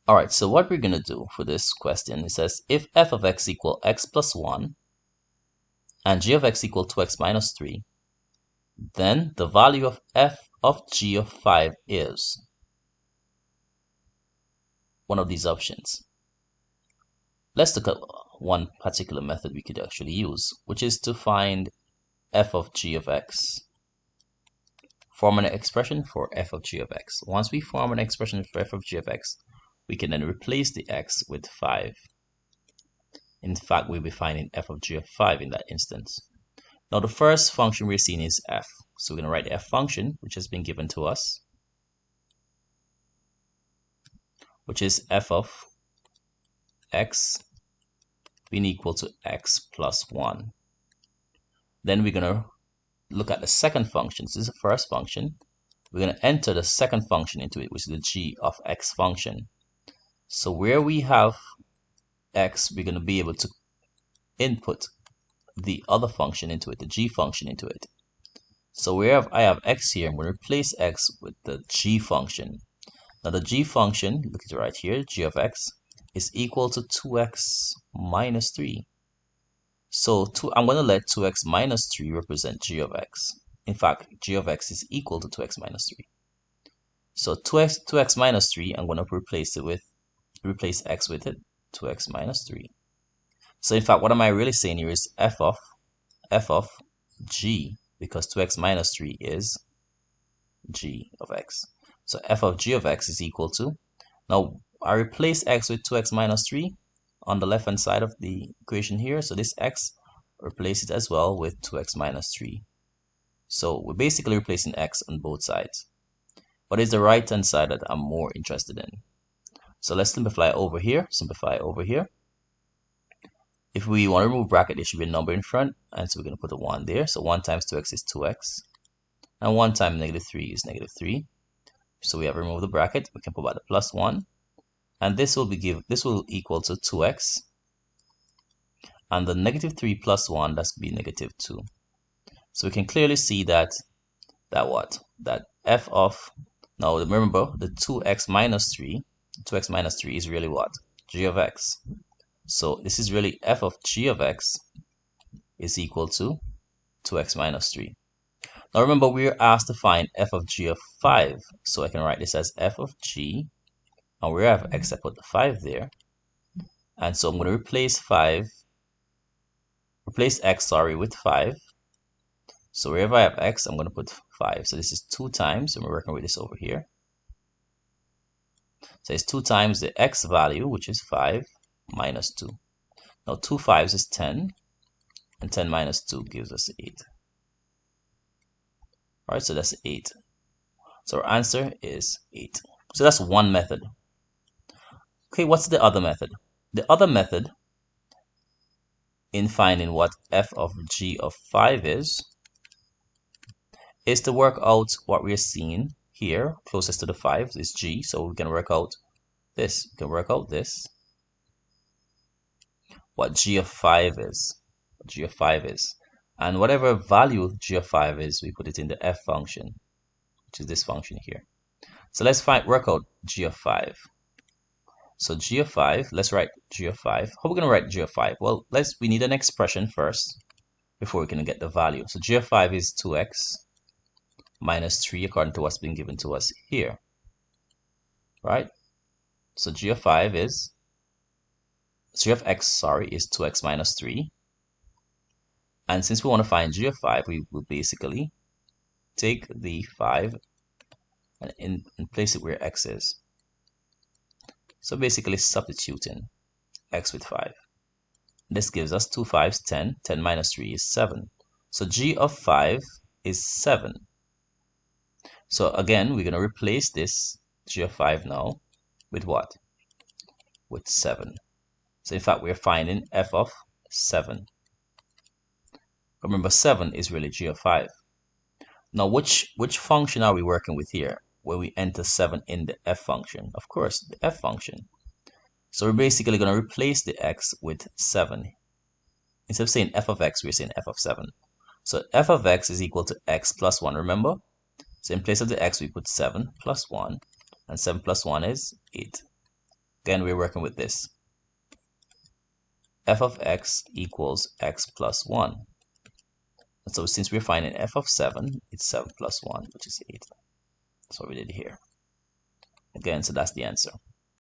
Alright, so what we're going to do for this question, it says if f of x equal x plus 1 and g of x equal 2x minus 3, then the value of f of g of 5 is one of these options. Let's look at one particular method we could actually use, which is to find f of g of x. Form an expression for f of g of x. Once we form an expression for f of g of x, we can then replace the x with 5. In fact, we'll be finding f of g of 5 in that instance. Now, the first function we're seeing is f. So we're going to write the f function, which has been given to us, which is f of x being equal to x plus 1. Then we're going to look at the second function. This is the first function. We're going to enter the second function into it, which is the g of x function. So where we have x, we're going to be able to input the other function into it, the g function into it. So where I have x here, I'm going to replace x with the g function. Now the g function, look at it right here, g of x is equal to 2x minus 3. So I'm going to let 2x minus 3 represent g of x. In fact, g of x is equal to 2x minus 3. So 2x minus 3, I'm going to replace x with it, 2x minus 3. So in fact, what am I really saying here is f of g, because 2x minus 3 is g of x. So f of g of x is equal to, now I replace x with 2x minus 3 on the left hand side of the equation here. So this x, replace it as well with 2x minus 3. So we're basically replacing x on both sides. But it's the right hand side that I'm more interested in. So let's simplify over here, If we want to remove bracket, there should be a number in front, and so we're going to put a 1 there. So 1 times 2x is 2x, and 1 times negative 3 is negative 3. So we have removed the bracket. We can put by the plus 1, and this will equal to 2x, and the negative 3 plus 1, that's be negative 2. So we can clearly see that f of, now remember the 2x minus 3 is really what? G of x. So this is really f of g of x is equal to 2x minus 3. Now remember, we are asked to find f of g of 5. So I can write this as f of g, and where I have x, I put the 5 there. And so I'm going to replace x with 5. So wherever I have x, I'm going to put 5. So this is 2 times, and we're working with this over here. So it's 2 times the x value, which is 5, minus 2. Now 2 5s is 10, and 10 minus 2 gives us 8. Alright, so that's 8. So our answer is 8. So that's one method. Okay, what's the other method? The other method in finding what f of g of 5 is to work out what we're seeing here. Closest to the 5 is g, so we can work out this. We can work out this. What g of 5 is. And whatever value g of 5 is, we put it in the f function, which is this function here. So let's work out g of 5. So g of 5, let's write g of 5. How are we going to write g of 5? Well, we need an expression first before we can get the value. So g of 5 is 2x minus 3 according to what's been given to us here. Right? So g of x is 2x minus 3. And since we want to find g of 5, we will basically take the 5 and place it where x is. So basically substituting x with 5. This gives us 2 5s, 10. 10 minus 3 is 7. So g of 5 is 7. So again, we're going to replace this g of 5 now with what? With 7. So in fact, we're finding f of 7. Remember, 7 is really g of 5. Now, which function are we working with here when we enter 7 in the f function? Of course, the f function. So we're basically going to replace the x with 7. Instead of saying f of x, we're saying f of 7. So f of x is equal to x plus 1, remember? So in place of the x, we put 7 plus 1, and 7 plus 1 is 8. Again, we're working with this. F of x equals x plus 1. And so since we're finding f of 7, it's 7 plus 1, which is 8. That's what we did here. Again, so that's the answer.